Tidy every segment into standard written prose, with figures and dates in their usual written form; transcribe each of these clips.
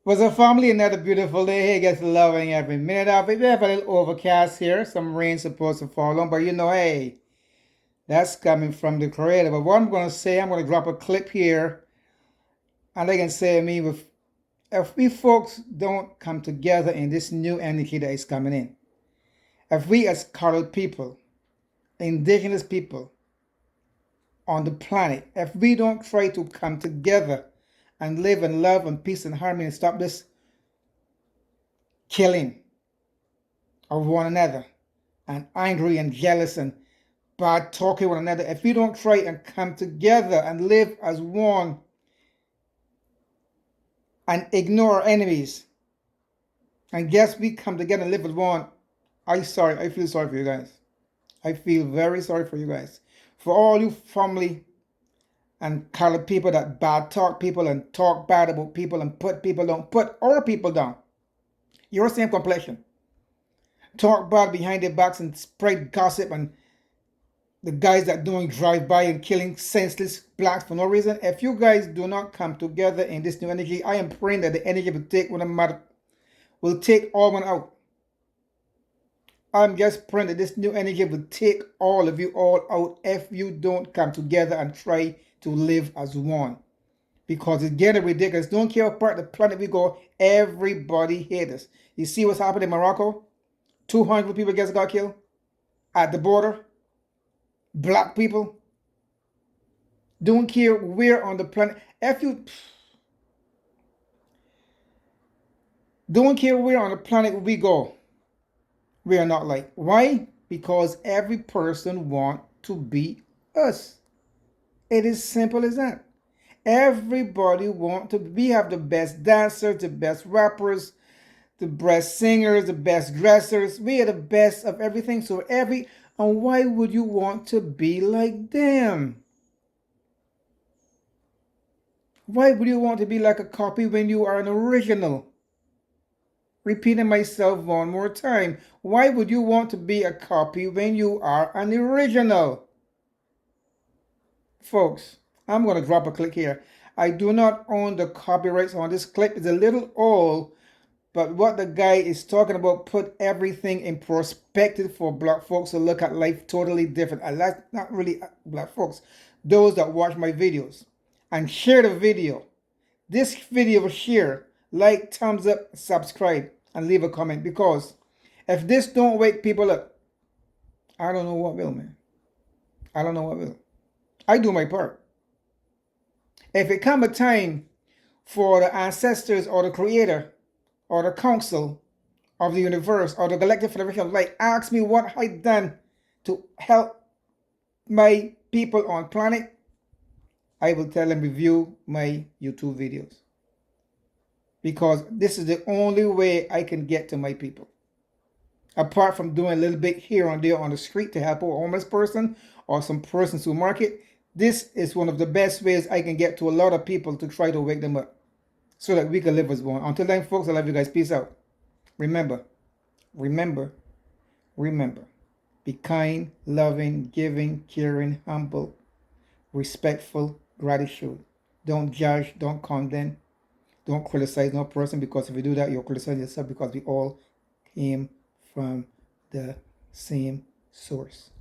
Was a family another beautiful day? Hey, gets loving every minute of it. We have a little overcast here. Some rain supposed to fall on, but hey, that's coming from the Creator. But what I'm going to say, I'm going to drop a clip here, and they can say, if we folks don't come together in this new energy that is coming in, if we as colored people, indigenous people on the planet, if we don't try to come together and live in love and peace and harmony and stop this killing of one another and angry and jealous and bad talking one another, if we don't try and come together and live as one and ignore our enemies and guess we come together and live as one, I feel sorry for you guys. I feel very sorry for you guys. For all you family and colored people that bad talk people and talk bad about people and put people down, put our people down. You're the same complexion. Talk bad behind their backs and spread gossip and the guys that doing drive-by and killing senseless blacks for no reason. If you guys do not come together in this new energy, I am praying that the energy will take all one out. I'm just praying that this new energy will take all of you all out if you don't come together and try to live as one. Because it's getting ridiculous. Don't care what part of the planet we go, everybody hates us. You see what's happening in Morocco? 200 people got killed at the border. Black people. Don't care where on the planet. Don't care where on the planet we go. We are not like. Why? Because every person wants to be us. It is simple as that. Everybody wants to. We have the best dancers, the best rappers, the best singers, the best dressers. We are the best of everything. And why would you want to be like them? Why would you want to be like a copy when you are an original? Repeating myself one more time. Why would you want to be a copy when you are an original? Folks, I'm going to drop a clip here. I do not own the copyrights on this clip. It's a little old, but what the guy is talking about put everything in perspective for black folks to look at life totally different. And that's not really black folks. Those that watch my videos. And share the video. This video share, like, thumbs up, subscribe, and leave a comment. Because if this don't wake people up, I don't know what will, man. I don't know what will. I do my part. If it come a time for the ancestors or the creator or the council of the universe or the galactic federation of light ask me what I done to help my people on planet, I will tell them review my YouTube videos. Because this is the only way I can get to my people. Apart from doing a little bit here and there on the street to help a homeless person or some persons who market, this is one of the best ways I can get to a lot of people to try to wake them up so that we can live as one. Until then, folks, I love you guys. Peace out. Remember, be kind, loving, giving, caring, humble, respectful, gratitude. Don't judge, don't condemn, don't criticize no person, because if you do that, you're criticizing yourself, because we all came from the same source.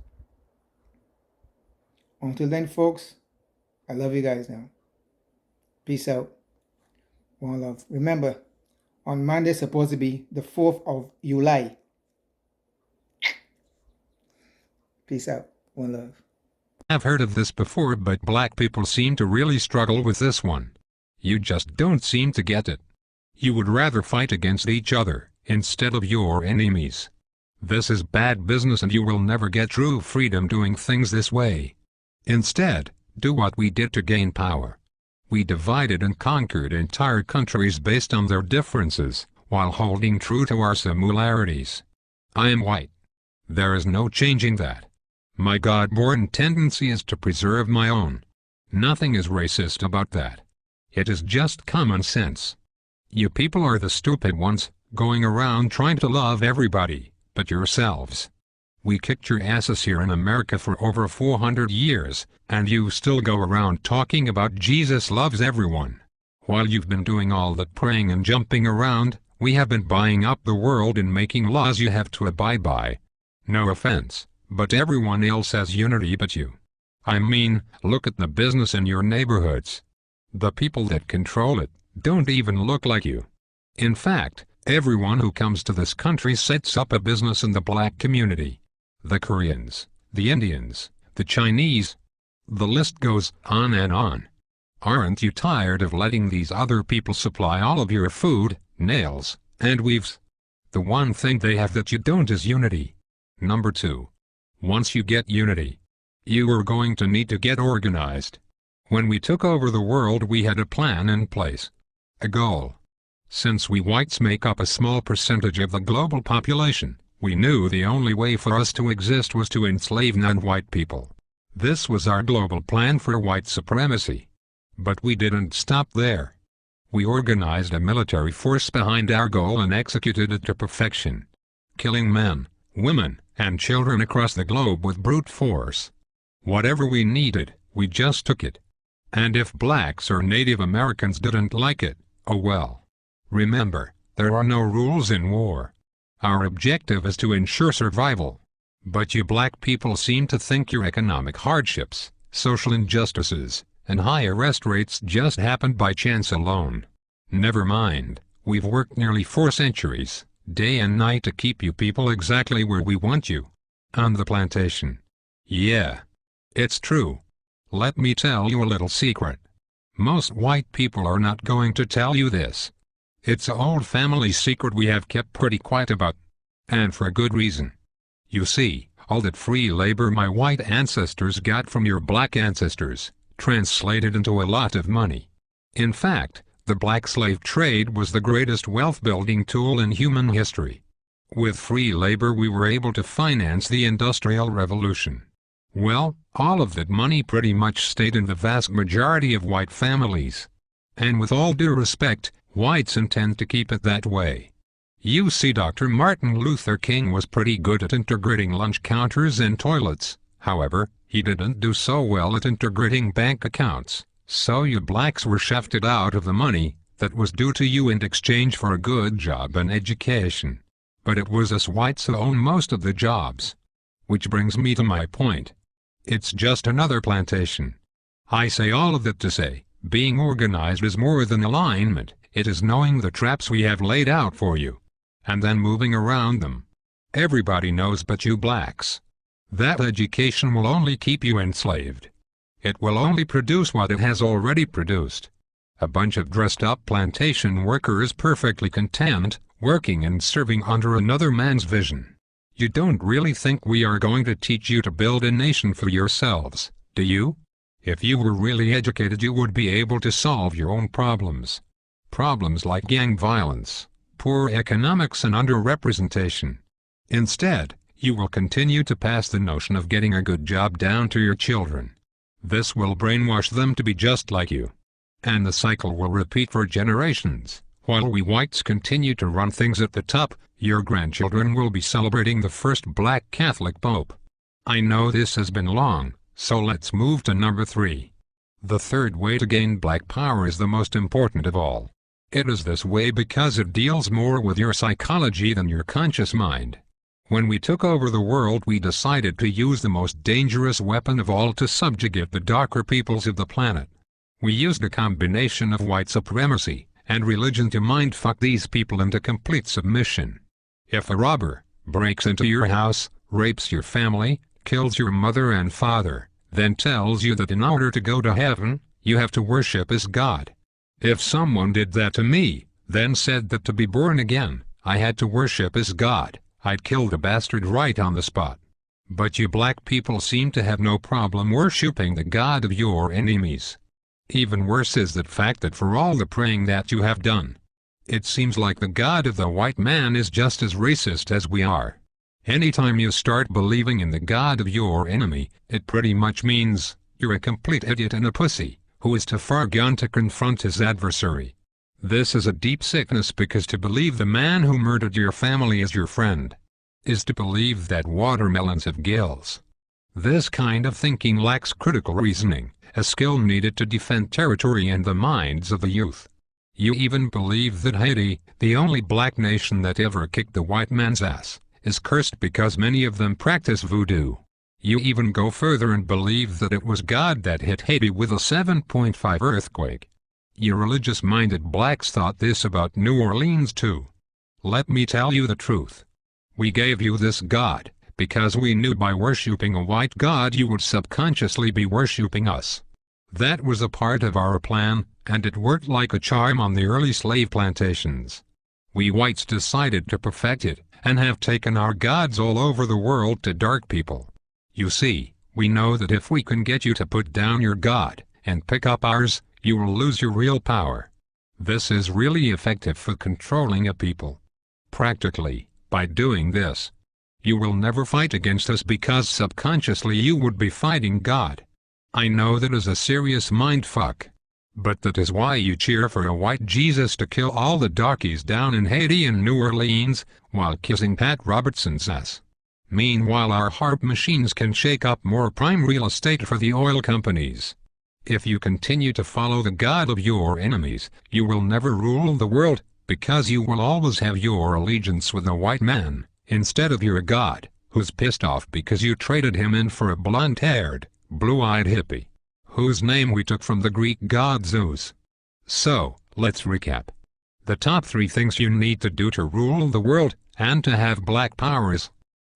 Until then, folks, I love you guys now. Peace out. One love. Remember, on Monday is supposed to be the 4th of July. Peace out. One love. I've heard of this before, but black people seem to really struggle with this one. You just don't seem to get it. You would rather fight against each other instead of your enemies. This is bad business, and you will never get true freedom doing things this way. Instead, do what we did to gain power. We divided and conquered entire countries based on their differences, while holding true to our similarities. I am white. There is no changing that. My God-born tendency is to preserve my own. Nothing is racist about that. It is just common sense. You people are the stupid ones, going around trying to love everybody but yourselves. We kicked your asses here in America for over 400 years, and you still go around talking about Jesus loves everyone. While you've been doing all that praying and jumping around, we have been buying up the world and making laws you have to abide by. No offense, but everyone else has unity but you. I mean, look at the business in your neighborhoods. The people that control it don't even look like you. In fact, everyone who comes to this country sets up a business in the black community. The Koreans, the Indians, the Chinese. The list goes on and on. Aren't you tired of letting these other people supply all of your food, nails, and weaves? The one thing they have that you don't is unity. Number 2. Once you get unity, you are going to need to get organized. When we took over the world, we had a plan in place. A goal. Since we whites make up a small percentage of the global population, we knew the only way for us to exist was to enslave non-white people. This was our global plan for white supremacy. But we didn't stop there. We organized a military force behind our goal and executed it to perfection. Killing men, women, and children across the globe with brute force. Whatever we needed, we just took it. And if blacks or Native Americans didn't like it, oh well. Remember, there are no rules in war. Our objective is to ensure survival. But you black people seem to think your economic hardships, social injustices, and high arrest rates just happened by chance alone. Never mind, we've worked nearly 4 centuries, day and night to keep you people exactly where we want you. On the plantation. Yeah. It's true. Let me tell you a little secret. Most white people are not going to tell you this. It's an old family secret we have kept pretty quiet about. And for a good reason. You see, all that free labor my white ancestors got from your black ancestors translated into a lot of money. In fact, the black slave trade was the greatest wealth-building tool in human history. With free labor we were able to finance the Industrial Revolution. Well, all of that money pretty much stayed in the vast majority of white families. And with all due respect, whites intend to keep it that way. You see, Dr. Martin Luther King was pretty good at integrating lunch counters and toilets. However, he didn't do so well at integrating bank accounts. So you blacks were shafted out of the money that was due to you in exchange for a good job and education. But it was us whites who own most of the jobs. Which brings me to my point. It's just another plantation. I say all of that to say, being organized is more than alignment. It is knowing the traps we have laid out for you, and then moving around them. Everybody knows but you blacks. That education will only keep you enslaved. It will only produce what it has already produced. A bunch of dressed-up plantation workers perfectly content, working and serving under another man's vision. You don't really think we are going to teach you to build a nation for yourselves, do you? If you were really educated, you would be able to solve your own problems. Problems like gang violence, poor economics and underrepresentation. Instead, you will continue to pass the notion of getting a good job down to your children. This will brainwash them to be just like you. And the cycle will repeat for generations. While we whites continue to run things at the top, your grandchildren will be celebrating the first black Catholic Pope. I know this has been long, so let's move to number 3. The third way to gain black power is the most important of all. It is this way because it deals more with your psychology than your conscious mind. When we took over the world, we decided to use the most dangerous weapon of all to subjugate the darker peoples of the planet. We used a combination of white supremacy and religion to mind-fuck these people into complete submission. If a robber breaks into your house, rapes your family, kills your mother and father, then tells you that in order to go to heaven, you have to worship as God. If someone did that to me, then said that to be born again, I had to worship as God, I'd kill the bastard right on the spot. But you black people seem to have no problem worshipping the God of your enemies. Even worse is the fact that for all the praying that you have done, it seems like the God of the white man is just as racist as we are. Anytime you start believing in the God of your enemy, it pretty much means you're a complete idiot and a pussy, who is too far gone to confront his adversary. This is a deep sickness, because to believe the man who murdered your family is your friend is to believe that watermelons have gills. This kind of thinking lacks critical reasoning, a skill needed to defend territory and the minds of the youth. You even believe that Haiti, the only black nation that ever kicked the white man's ass, is cursed because many of them practice voodoo. You even go further and believe that it was God that hit Haiti with a 7.5 earthquake. You religious-minded blacks thought this about New Orleans too. Let me tell you the truth. We gave you this God, because we knew by worshipping a white God you would subconsciously be worshipping us. That was a part of our plan, and it worked like a charm on the early slave plantations. We whites decided to perfect it, and have taken our gods all over the world to dark people. You see, we know that if we can get you to put down your God, and pick up ours, you will lose your real power. This is really effective for controlling a people. Practically, by doing this, you will never fight against us because subconsciously you would be fighting God. I know that is a serious mindfuck. But that is why you cheer for a white Jesus to kill all the darkies down in Haiti and New Orleans, while kissing Pat Robertson's ass. Meanwhile our harp machines can shake up more prime real estate for the oil companies. If you continue to follow the God of your enemies, you will never rule the world, because you will always have your allegiance with a white man, instead of your God, who's pissed off because you traded him in for a blonde-haired, blue-eyed hippie, whose name we took from the Greek god Zeus. So, let's recap. The top 3 things you need to do to rule the world, and to have black power is: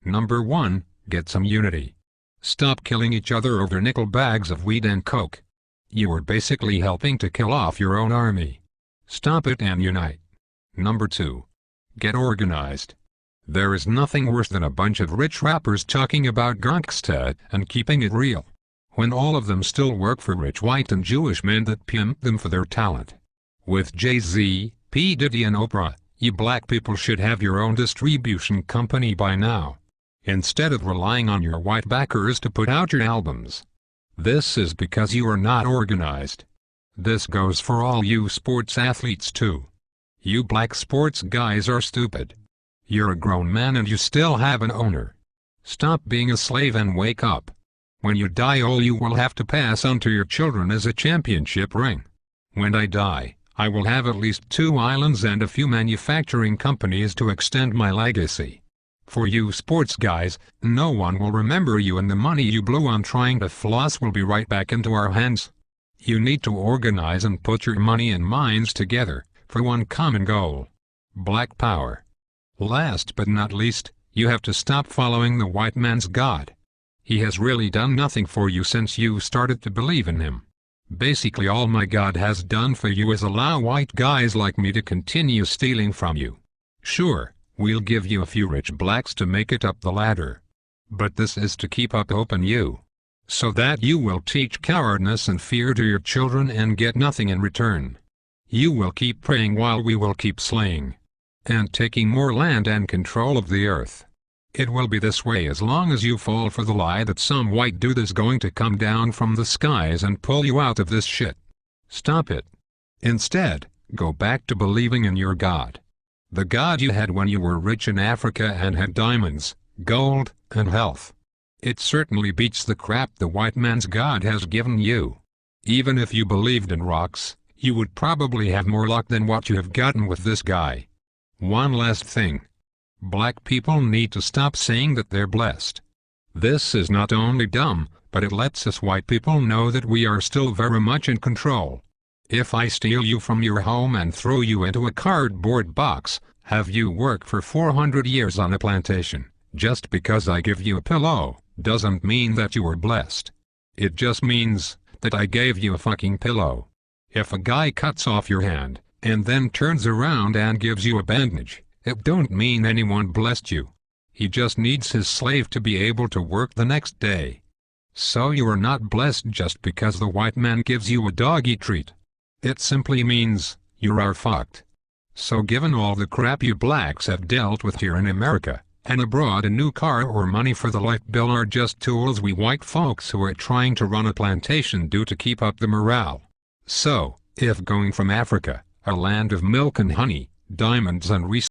Number 1, get some unity. Stop killing each other over nickel bags of weed and coke. You are basically helping to kill off your own army. Stop it and unite. Number 2, get organized. There is nothing worse than a bunch of rich rappers talking about gangsta and keeping it real, when all of them still work for rich white and Jewish men that pimp them for their talent. With Jay-Z, P. Diddy and Oprah, you black people should have your own distribution company by now, instead of relying on your white backers to put out your albums. This is because you are not organized. This goes for all you sports athletes too. You black sports guys are stupid. You're a grown man and you still have an owner. Stop being a slave and wake up. When you die, all you will have to pass on to your children is a championship ring. When I die, I will have at least 2 islands and a few manufacturing companies to extend my legacy. For you sports guys, no one will remember you, and the money you blew on trying to floss will be right back into our hands. You need to organize and put your money and minds together, for one common goal: black power. Last but not least, you have to stop following the white man's God. He has really done nothing for you since you started to believe in him. Basically all my God has done for you is allow white guys like me to continue stealing from you. Sure, we'll give you a few rich blacks to make it up the ladder. But this is to keep up hope in you, so that you will teach cowardness and fear to your children and get nothing in return. You will keep praying while we will keep slaying and taking more land and control of the earth. It will be this way as long as you fall for the lie that some white dude is going to come down from the skies and pull you out of this shit. Stop it. Instead, go back to believing in your God. The God you had when you were rich in Africa and had diamonds, gold, and health. It certainly beats the crap the white man's God has given you. Even if you believed in rocks, you would probably have more luck than what you have gotten with this guy. One last thing. Black people need to stop saying that they're blessed. This is not only dumb, but it lets us white people know that we are still very much in control. If I steal you from your home and throw you into a cardboard box, have you work for 400 years on a plantation, just because I give you a pillow, doesn't mean that you were blessed. It just means that I gave you a fucking pillow. If a guy cuts off your hand, and then turns around and gives you a bandage, it don't mean anyone blessed you. He just needs his slave to be able to work the next day. So you are not blessed just because the white man gives you a doggy treat. It simply means you are fucked. So given all the crap you blacks have dealt with here in America, and abroad, a new car or money for the life bill are just tools we white folks who are trying to run a plantation do to keep up the morale. So, if going from Africa, a land of milk and honey, diamonds and resources,